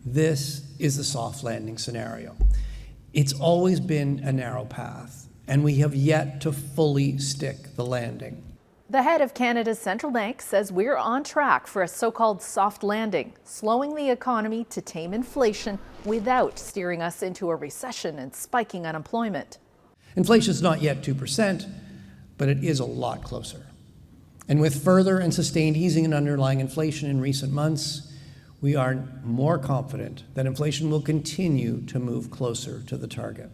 This is the soft landing scenario. It's always been a narrow path, and we have yet to fully stick the landing. The head of Canada's central bank says we're on track for a so-called soft landing, slowing the economy to tame inflation without steering us into a recession and spiking unemployment. Inflation is not yet 2%, but it is a lot closer. And with further and sustained easing in underlying inflation in recent months, we are more confident that inflation will continue to move closer to the target.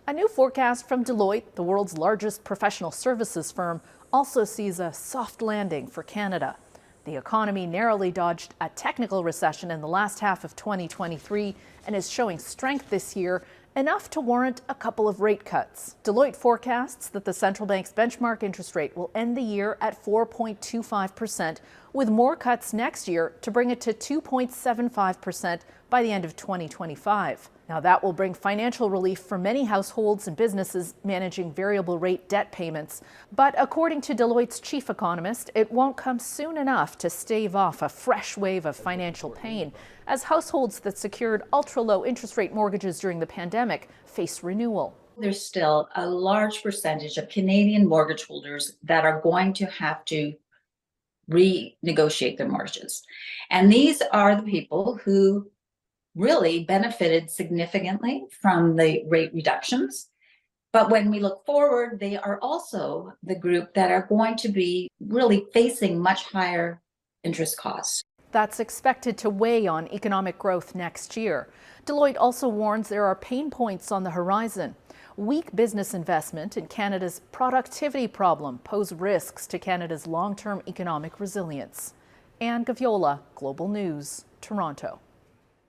A new forecast from Deloitte, the world's largest professional services firm, also sees a soft landing for Canada. The economy narrowly dodged a technical recession in the last half of 2023 and is showing strength this year, enough to warrant a couple of rate cuts. Deloitte forecasts that the central bank's benchmark interest rate will end the year at 4.25%, with more cuts next year to bring it to 2.75% by the end of 2025. Now, that will bring financial relief for many households and businesses managing variable rate debt payments. But according to Deloitte's chief economist, it won't come soon enough to stave off a fresh wave of financial pain as households that secured ultra-low interest rate mortgages during the pandemic face renewal. There's still a large percentage of Canadian mortgage holders that are going to have to renegotiate their mortgages. And these are the people who really benefited significantly from the rate reductions. But when we look forward, they are also the group that are going to be really facing much higher interest costs. That's expected to weigh on economic growth next year. Deloitte also warns there are pain points on the horizon. Weak business investment and Canada's productivity problem pose risks to Canada's long-term economic resilience. Anne Gaviola, Global News, Toronto.